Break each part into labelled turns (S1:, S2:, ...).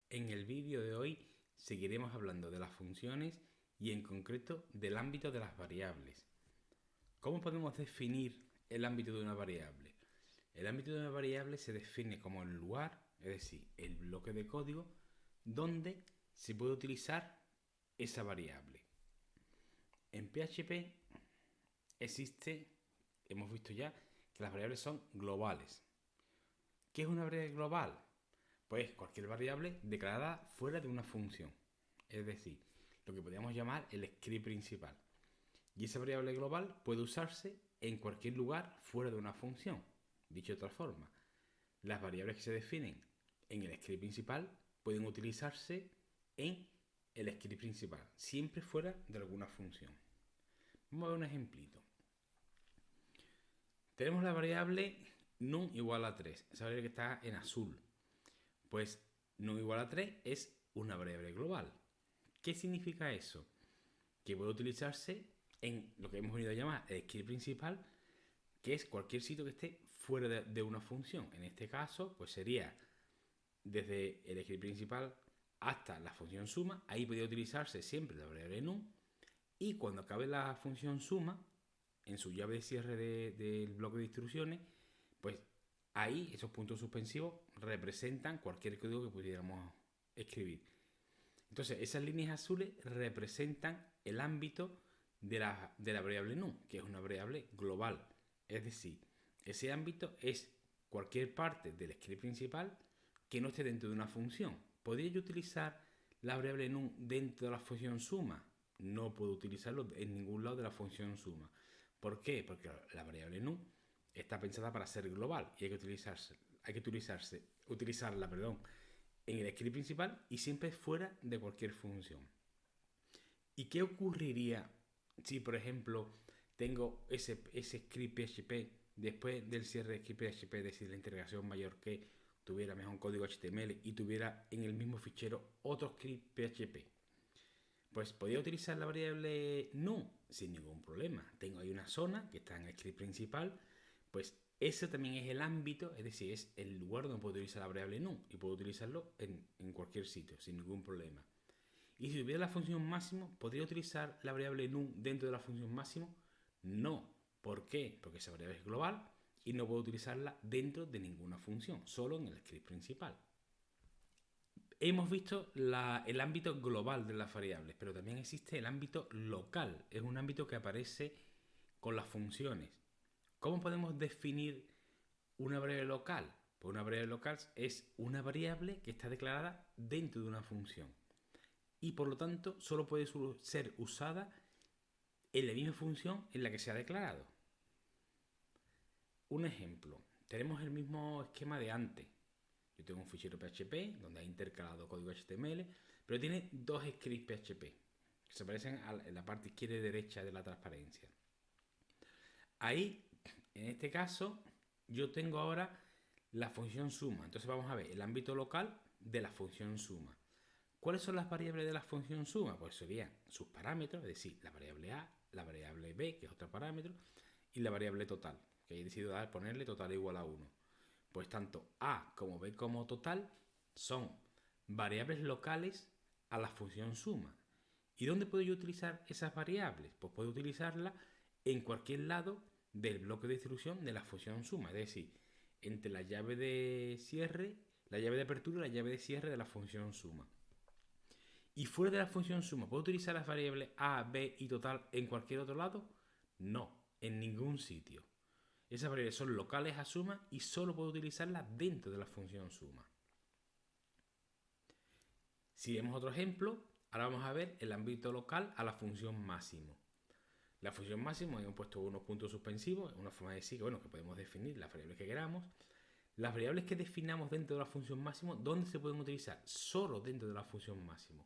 S1: En el vídeo de hoy seguiremos hablando de las funciones y en concreto del ámbito de las variables. ¿Cómo podemos definir el ámbito de una variable? El ámbito de una variable se define como el lugar, es decir, el bloque de código donde se puede utilizar esa variable. En PHP existe, hemos visto ya, que las variables son globales. ¿Qué es una variable global? Pues cualquier variable declarada fuera de una función, es decir, lo que podríamos llamar el script principal. Y esa variable global puede usarse en cualquier lugar fuera de una función. Dicho de otra forma, las variables que se definen en el script principal pueden utilizarse en el script principal, siempre fuera de alguna función. Vamos a ver un ejemplito. Tenemos la variable num igual a 3, esa variable que está en azul. Pues num igual a 3 es una variable global. ¿Qué significa eso? Que puede utilizarse en lo que hemos venido a llamar el script principal, que es cualquier sitio que esté fuera de una función. En este caso, pues sería desde el script principal hasta la función suma. Ahí podría utilizarse siempre la variable num. Y cuando acabe la función suma, en su llave de cierre del bloque de instrucciones, pues ahí esos puntos suspensivos representan cualquier código que pudiéramos escribir. Entonces, esas líneas azules representan el ámbito de la variable num, que es una variable global. Es decir, ese ámbito es cualquier parte del script principal que no esté dentro de una función. ¿Podría yo utilizar la variable num dentro de la función suma? No puedo utilizarlo en ningún lado de la función suma. ¿Por qué? Porque la variable num está pensada para ser global y hay que utilizarla, en el script principal y siempre fuera de cualquier función. ¿Y qué ocurriría si, por ejemplo, tengo ese script PHP después del cierre de script PHP, es decir, la integración mayor que tuviera mejor un código HTML y tuviera en el mismo fichero otro script PHP? Pues podría utilizar la variable num sin ningún problema. Tengo ahí una zona que está en el script principal, pues ese también es el ámbito, es decir, es el lugar donde puedo utilizar la variable num y puedo utilizarlo en cualquier sitio sin ningún problema. Y si tuviera la función máximo, ¿podría utilizar la variable num dentro de la función máximo? No. ¿Por qué? Porque esa variable es global y no puedo utilizarla dentro de ninguna función, solo en el script principal. Hemos visto el ámbito global de las variables, pero también existe el ámbito local. Es un ámbito que aparece con las funciones. ¿Cómo podemos definir una variable local? Pues una variable local es una variable que está declarada dentro de una función y por lo tanto solo puede ser usada en la misma función en la que se ha declarado. Un ejemplo, tenemos el mismo esquema de antes. Yo tengo un fichero PHP donde he intercalado código HTML, pero tiene dos scripts PHP que se aparecen en la parte izquierda y derecha de la transparencia. Ahí, en este caso, yo tengo ahora la función suma. Entonces vamos a ver el ámbito local de la función suma. ¿Cuáles son las variables de la función suma? Pues serían sus parámetros, es decir, la variable A, la variable B, que es otro parámetro, y la variable total, que he decidido ponerle total igual a 1. Pues tanto A como B como total son variables locales a la función suma. ¿Y dónde puedo yo utilizar esas variables? Pues puedo utilizarlas en cualquier lado del bloque de instrucción de la función suma, es decir, entre la llave de cierre, la llave de apertura y la llave de cierre de la función suma. ¿Y fuera de la función suma puedo utilizar las variables A, B y total en cualquier otro lado? No, en ningún sitio. Esas variables son locales a suma y solo puedo utilizarlas dentro de la función suma. Si vemos otro ejemplo, ahora vamos a ver el ámbito local a la función máximo. La función máximo hemos puesto unos puntos suspensivos, una forma de decir que podemos definir las variables que queramos. Las variables que definamos dentro de la función máximo, ¿dónde se pueden utilizar? Solo dentro de la función máximo.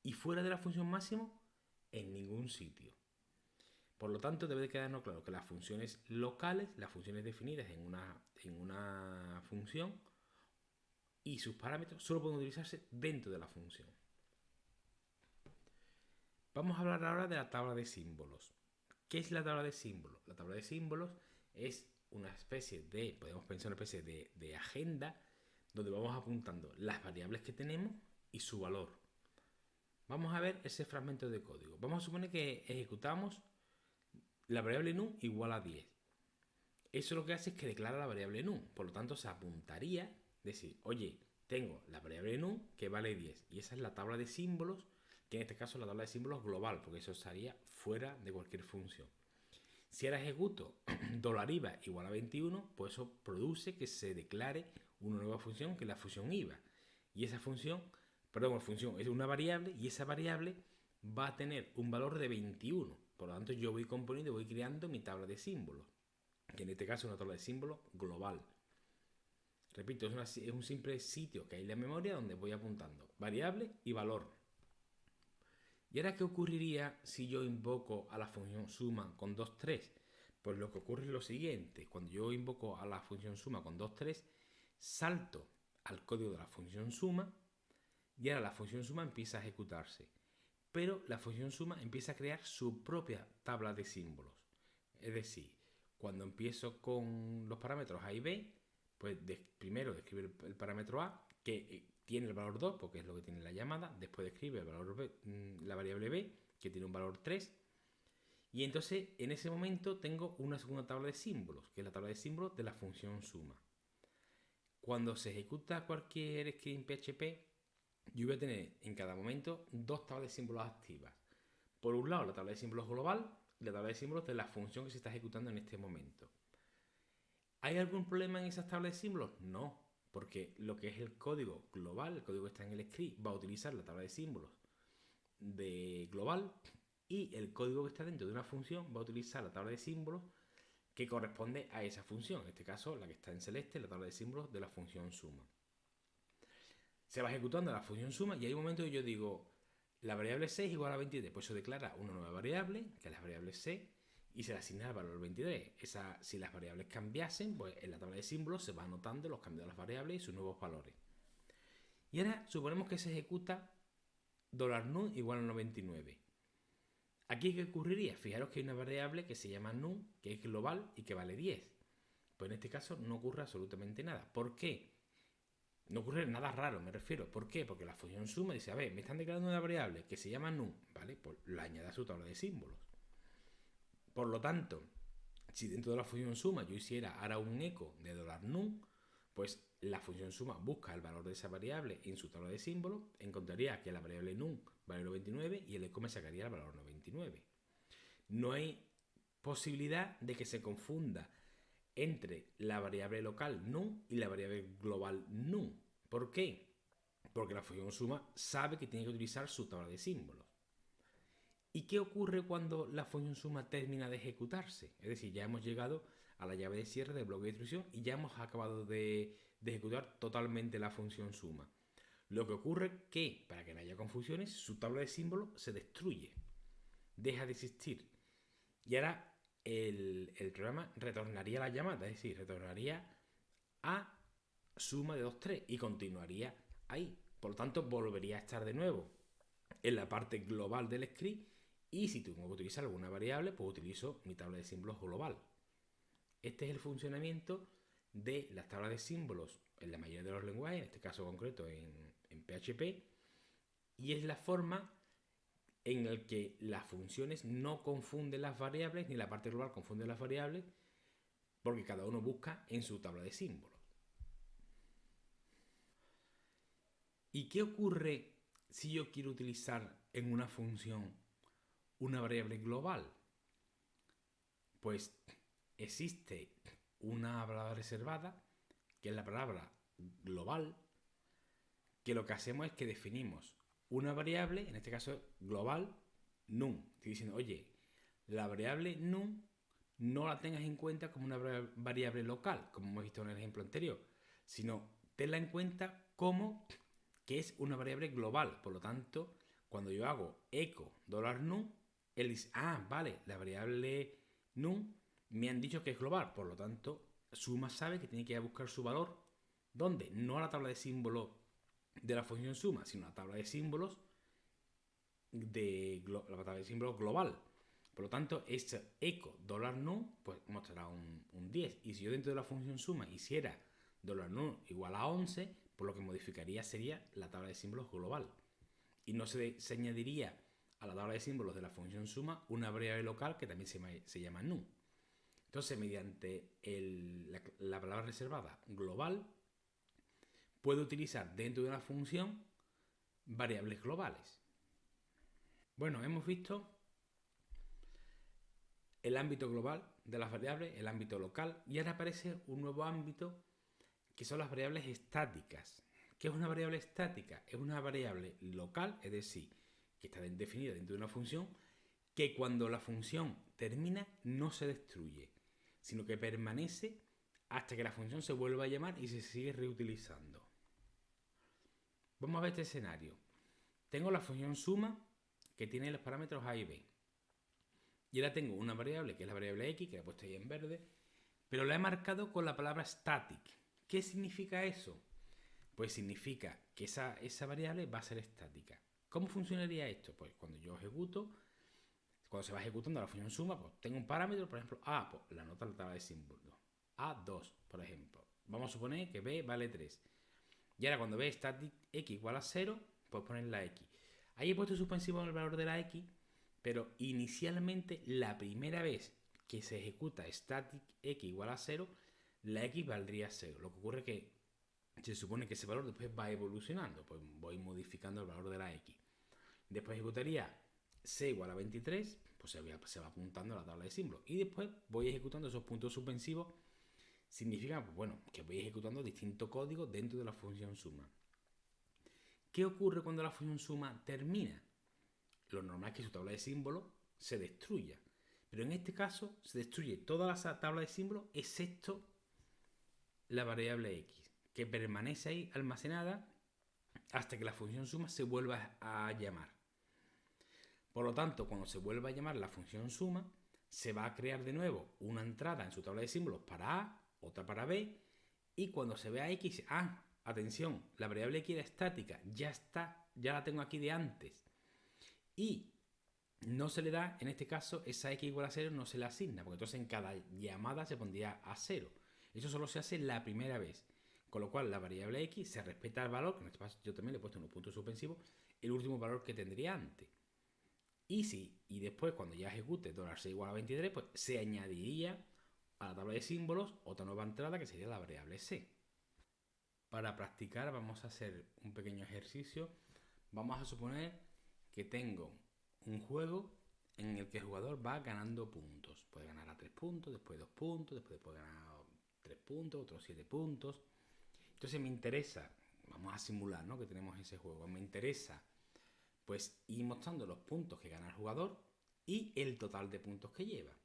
S1: Y fuera de la función máximo, en ningún sitio. Por lo tanto, debe de quedarnos claro que las funciones locales, las funciones definidas en una función y sus parámetros solo pueden utilizarse dentro de la función. Vamos a hablar ahora de la tabla de símbolos. ¿Qué es la tabla de símbolos? La tabla de símbolos es una especie de, podemos pensar una especie de agenda donde vamos apuntando las variables que tenemos y su valor. Vamos a ver ese fragmento de código. Vamos a suponer que ejecutamos la variable num igual a 10. Eso lo que hace es que declara la variable num. Por lo tanto, se apuntaría, decir, oye, tengo la variable num que vale 10. Y esa es la tabla de símbolos, que en este caso es la tabla de símbolos global, porque eso estaría fuera de cualquier función. Si ahora ejecuto $IVA igual a 21, pues eso produce que se declare una nueva función, que es la función IVA. Y esa función es una variable, y esa variable va a tener un valor de 21. Por lo tanto, yo voy componiendo, voy creando mi tabla de símbolos, que en este caso es una tabla de símbolos global. Repito, es un simple sitio que hay en la memoria donde voy apuntando variable y valor. ¿Y ahora qué ocurriría si yo invoco a la función suma con 2, 3? Pues lo que ocurre es lo siguiente. Cuando yo invoco a la función suma con 2, 3, salto al código de la función suma y ahora la función suma empieza a ejecutarse. Pero la función suma empieza a crear su propia tabla de símbolos. Es decir, cuando empiezo con los parámetros A y B, pues primero describe el parámetro A, que tiene el valor 2, porque es lo que tiene la llamada. Después describe el valor B, la variable B, que tiene un valor 3. Y entonces, en ese momento, tengo una segunda tabla de símbolos, que es la tabla de símbolos de la función suma. Cuando se ejecuta cualquier script en PHP, yo voy a tener en cada momento dos tablas de símbolos activas. Por un lado, la tabla de símbolos global y la tabla de símbolos de la función que se está ejecutando en este momento. ¿Hay algún problema en esas tablas de símbolos? No, porque lo que es el código global, el código que está en el script, va a utilizar la tabla de símbolos de global, y el código que está dentro de una función va a utilizar la tabla de símbolos que corresponde a esa función. En este caso, la que está en celeste, la tabla de símbolos de la función suma. Se va ejecutando la función suma y hay un momento que yo digo, la variable c es igual a 23, pues eso declara una nueva variable, que es la variable c, y se le asigna el valor 23. Si las variables cambiasen, pues en la tabla de símbolos se va anotando los cambios de las variables y sus nuevos valores. Y ahora suponemos que se ejecuta $num igual a 99. ¿Aquí qué ocurriría? Fijaros que hay una variable que se llama num, que es global y que vale 10. Pues en este caso no ocurre absolutamente nada. ¿Por qué? No ocurre nada raro, me refiero. ¿Por qué? Porque la función suma dice, a ver, me están declarando una variable que se llama num, ¿vale? Pues la añade a su tabla de símbolos. Por lo tanto, si dentro de la función suma yo hiciera ahora un eco de $num, pues la función suma busca el valor de esa variable en su tabla de símbolos, encontraría que la variable num vale 99 y el eco me sacaría el valor 99. No hay posibilidad de que se confunda entre la variable local num y la variable global num. ¿Por qué? Porque la función suma sabe que tiene que utilizar su tabla de símbolos. ¿Y qué ocurre cuando la función suma termina de ejecutarse? Es decir, ya hemos llegado a la llave de cierre del bloque de instrucción y ya hemos acabado de ejecutar totalmente la función suma. Lo que ocurre es que, para que no haya confusiones, su tabla de símbolos se destruye, deja de existir. Y ahora el programa retornaría la llamada, es decir, retornaría a suma de 2, 3 y continuaría ahí. Por lo tanto, volvería a estar de nuevo en la parte global del script, y si tengo que utilizar alguna variable, pues utilizo mi tabla de símbolos global. Este es el funcionamiento de las tablas de símbolos en la mayoría de los lenguajes, en este caso concreto en PHP, y es la forma en la que las funciones no confunden las variables, ni la parte global confunde las variables, porque cada uno busca en su tabla de símbolos. ¿Y qué ocurre si yo quiero utilizar en una función una variable global? Pues existe una palabra reservada, que es la palabra global, que lo que hacemos es que definimos una variable, en este caso global, num. Estoy diciendo, oye, la variable num no la tengas en cuenta como una variable local, como hemos visto en el ejemplo anterior, sino tenla en cuenta como que es una variable global. Por lo tanto, cuando yo hago echo $num, él dice, vale, la variable num me han dicho que es global, por lo tanto, suma sabe que tiene que ir a buscar su valor. ¿Dónde? No a la tabla de símbolos de la función suma, sino a la tabla de símbolos la tabla de símbolos global. Por lo tanto, este echo $num pues mostrará un 10. Y si yo dentro de la función suma hiciera $num igual a 11, por lo que modificaría sería la tabla de símbolos global. Y no se añadiría a la tabla de símbolos de la función suma una variable local que también se llama nu. Entonces, mediante la palabra reservada global, puedo utilizar dentro de una función variables globales. Bueno, hemos visto el ámbito global de las variables, el ámbito local, y ahora aparece un nuevo ámbito que son las variables estáticas. ¿Qué es una variable estática? Es una variable local, es decir, que está definida dentro de una función, que cuando la función termina no se destruye, sino que permanece hasta que la función se vuelva a llamar y se sigue reutilizando. Vamos a ver este escenario. Tengo la función suma que tiene los parámetros a y b. Y ahora tengo una variable que es la variable x, que la he puesto ahí en verde, pero la he marcado con la palabra static. ¿Qué significa eso? Pues significa que esa variable va a ser estática. ¿Cómo funcionaría esto? Pues cuando yo ejecuto, cuando se va ejecutando la función suma, pues tengo un parámetro, por ejemplo, a, pues la nota de la tabla de símbolos. A2, por ejemplo. Vamos a suponer que b vale 3. Y ahora cuando b static x igual a 0, pues poner la x. Ahí he puesto suspensivo en el valor de la x, pero inicialmente la primera vez que se ejecuta static x igual a 0, la x valdría 0. Lo que ocurre es que se supone que ese valor después va evolucionando, pues voy modificando el valor de la x. Después ejecutaría c igual a 23, pues se va apuntando a la tabla de símbolos. Y después voy ejecutando esos puntos suspensivos. Significa, pues bueno, que voy ejecutando distintos códigos dentro de la función suma. ¿Qué ocurre cuando la función suma termina? Lo normal es que su tabla de símbolos se destruya. Pero en este caso se destruye toda la tabla de símbolos excepto la variable x, que permanece ahí almacenada hasta que la función suma se vuelva a llamar. Por lo tanto, cuando se vuelva a llamar la función suma, se va a crear de nuevo una entrada en su tabla de símbolos para a, otra para b, y cuando se vea x, atención, la variable x era estática, ya la tengo aquí de antes. Y no se le da, en este caso, esa x igual a 0 no se le asigna, porque entonces en cada llamada se pondría a 0. Eso solo se hace la primera vez. Con lo cual la variable x se respeta el valor, que en este caso yo también le he puesto en un punto suspensivo, el último valor que tendría antes. Y después cuando ya ejecute $c igual a 23, pues se añadiría a la tabla de símbolos otra nueva entrada que sería la variable c. Para practicar vamos a hacer un pequeño ejercicio. Vamos a suponer que tengo un juego en el que el jugador va ganando puntos. Puede ganar a 3 puntos, después 2 puntos, después puede ganar 3 puntos, otros 7 puntos. Entonces me interesa, vamos a simular, ¿no?, que tenemos ese juego. Me interesa pues ir mostrando los puntos que gana el jugador y el total de puntos que lleva,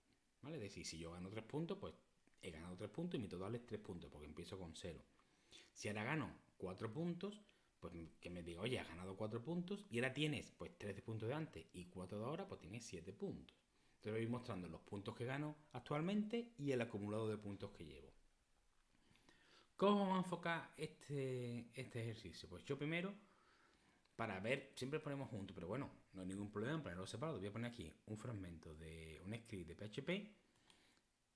S1: ¿vale? Es decir, si yo gano 3 puntos, pues he ganado 3 puntos y mi total es 3 puntos, porque empiezo con 0. Si ahora gano 4 puntos, pues que me diga, oye, has ganado 4 puntos y ahora tienes pues 13 puntos de antes y 4 de ahora, pues tienes 7 puntos. Entonces voy mostrando los puntos que gano actualmente y el acumulado de puntos que llevo. ¿Cómo vamos a enfocar este ejercicio? Pues yo primero, para ver, siempre ponemos juntos, pero bueno, no hay ningún problema en ponerlo separado. Voy a poner aquí un fragmento de un script de PHP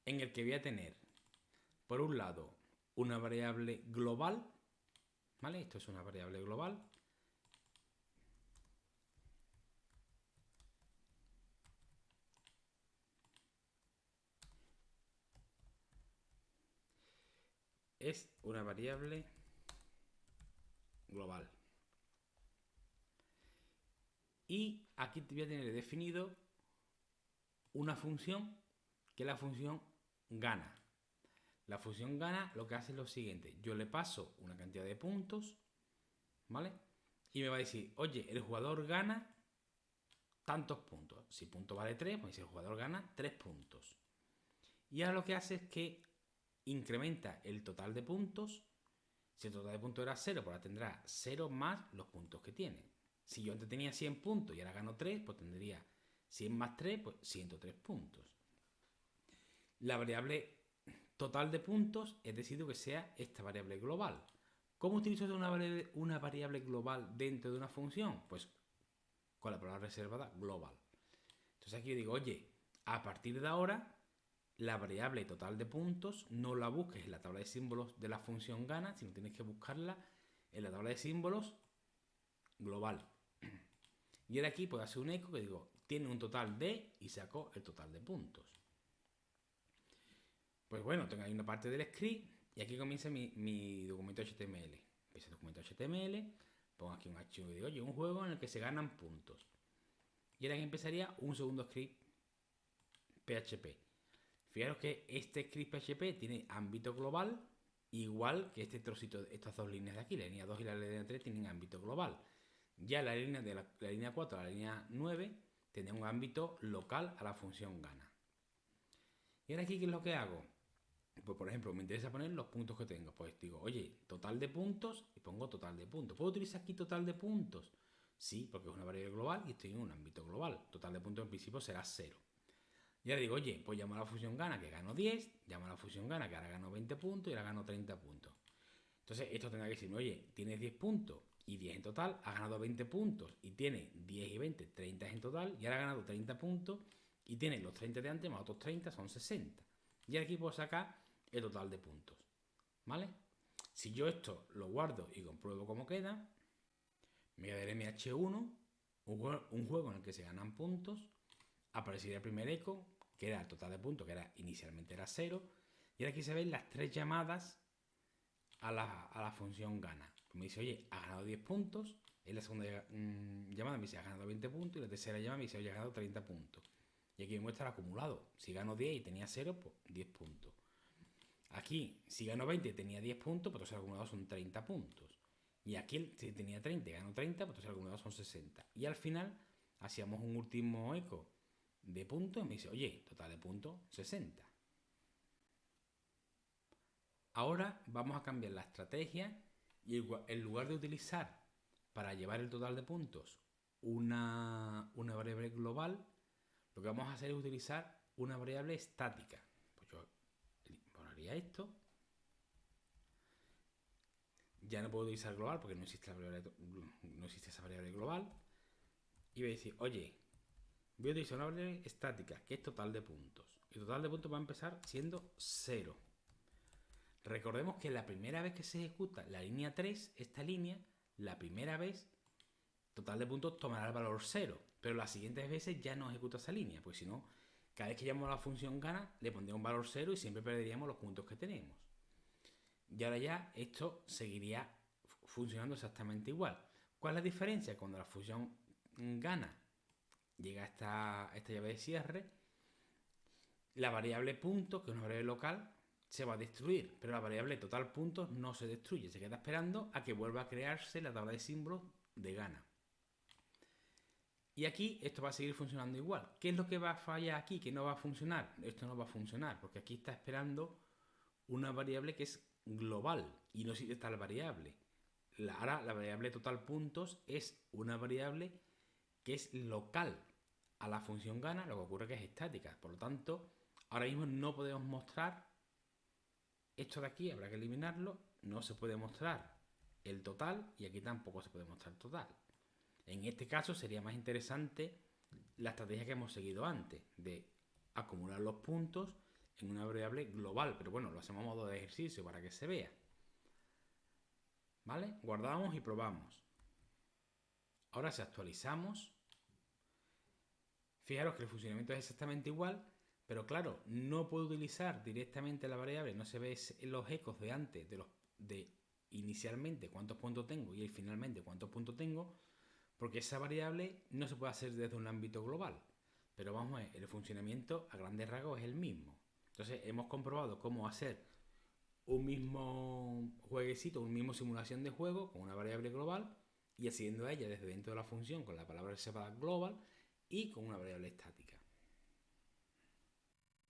S1: en el que voy a tener, por un lado, una variable global, ¿vale? Esto es una variable global. Es una variable global. Y aquí voy a tener definido una función que es la función gana. La función gana lo que hace es lo siguiente. Yo le paso una cantidad de puntos, ¿vale? Y me va a decir, oye, el jugador gana tantos puntos. Si punto vale 3, pues el jugador gana 3 puntos. Y ahora lo que hace es que incrementa el total de puntos. Si el total de puntos era 0, pues ahora tendrá 0 más los puntos que tiene. Si yo antes tenía 100 puntos y ahora gano 3, pues tendría 100 más 3, pues 103 puntos. La variable total de puntos he decidido que sea esta variable global. ¿Cómo utilizo una variable global dentro de una función? Pues con la palabra reservada global. Entonces aquí yo digo, oye, a partir de ahora, la variable total de puntos no la busques en la tabla de símbolos de la función gana, sino tienes que buscarla en la tabla de símbolos global. Y ahora aquí puedo hacer un eco que digo, tiene un total de, y saco el total de puntos. Pues bueno, tengo ahí una parte del script y aquí comienza mi documento HTML. Ese documento HTML, pongo aquí un archivo y digo, oye, un juego en el que se ganan puntos. Y ahora que empezaría un segundo script PHP. Fijaros que este script PHP tiene ámbito global, igual que este trocito, estas dos líneas de aquí, la línea 2 y la línea 3 tienen ámbito global. Ya la línea de la línea 4 a la línea 9 tendrá un ámbito local a la función gana. Y ahora aquí, ¿qué es lo que hago? Pues por ejemplo, me interesa poner los puntos que tengo. Pues digo, oye, total de puntos y pongo total de puntos. ¿Puedo utilizar aquí total de puntos? Sí, porque es una variable global y estoy en un ámbito global. Total de puntos en principio será 0. Y ahora digo, oye, pues llamo a la función gana que gano 10, llamo a la función gana que ahora gano 20 puntos y ahora gano 30 puntos. Entonces esto tendrá que decirme, oye, tienes 10 puntos y 10 en total, has ganado 20 puntos y tiene 10 y 20, 30 en total y ahora ha ganado 30 puntos y tiene los 30 de antes más otros 30, son 60. Y aquí puedo sacar el total de puntos, ¿vale? Si yo esto lo guardo y compruebo cómo queda, me quedaré en MH1, un juego en el que se ganan puntos, aparecería el primer eco, que era el total de puntos, que inicialmente era 0, y ahora aquí se ven las 3 llamadas a la función gana. Me dice, oye, ha ganado 10 puntos, en la segunda llamada me dice, ha ganado 20 puntos, y la tercera llamada me dice, oye, ha ganado 30 puntos. Y aquí me muestra el acumulado. Si gano 10 y tenía 0, pues 10 puntos. Aquí, si gano 20 y tenía 10 puntos, pues entonces el acumulado son 30 puntos. Y aquí, si tenía 30 y gano 30, pues entonces el acumulado son 60. Y al final, hacíamos un último eco de puntos y me dice, oye, total de puntos, 60. Ahora vamos a cambiar la estrategia y en lugar de utilizar para llevar el total de puntos una variable global, lo que vamos a hacer es utilizar una variable estática. Pues yo pondría esto. Ya no puedo utilizar global porque no existe esa variable global. Y voy a decir, oye, voy a utilizar una variable estática que es total de puntos. El total de puntos va a empezar siendo 0. Recordemos que la primera vez que se ejecuta la línea 3, esta línea, la primera vez, total de puntos tomará el valor 0. Pero las siguientes veces ya no ejecuta esa línea, pues si no, cada vez que llamamos a la función gana, le pondría un valor 0 y siempre perderíamos los puntos que tenemos. Y ahora ya esto seguiría funcionando exactamente igual. ¿Cuál es la diferencia? Cuando la función gana llega a esta llave de cierre, la variable punto, que es una variable local, se va a destruir, pero la variable total puntos no se destruye, se queda esperando a que vuelva a crearse la tabla de símbolos de gana. Y aquí esto va a seguir funcionando igual. ¿Qué es lo que va a fallar aquí? ¿Qué no va a funcionar? Esto no va a funcionar, porque aquí está esperando una variable que es global y no existe tal variable. Ahora la variable total puntos es una variable que es local a la función gana, lo que ocurre que es estática. Por lo tanto, ahora mismo no podemos mostrar esto de aquí, habrá que eliminarlo. No se puede mostrar el total y aquí tampoco se puede mostrar el total. En este caso sería más interesante la estrategia que hemos seguido antes, de acumular los puntos en una variable global, pero bueno, lo hacemos a modo de ejercicio para que se vea. ¿Vale? Guardamos y probamos. Ahora si actualizamos, fijaros que el funcionamiento es exactamente igual, pero claro, no puedo utilizar directamente la variable, no se ve los ecos de antes, de inicialmente cuántos puntos tengo y finalmente cuántos puntos tengo, porque esa variable no se puede hacer desde un ámbito global. Pero vamos a ver, el funcionamiento a grandes rasgos es el mismo. Entonces hemos comprobado cómo hacer un mismo jueguecito, una misma simulación de juego con una variable global y accediendo a ella desde dentro de la función con la palabra separada global y con una variable estática.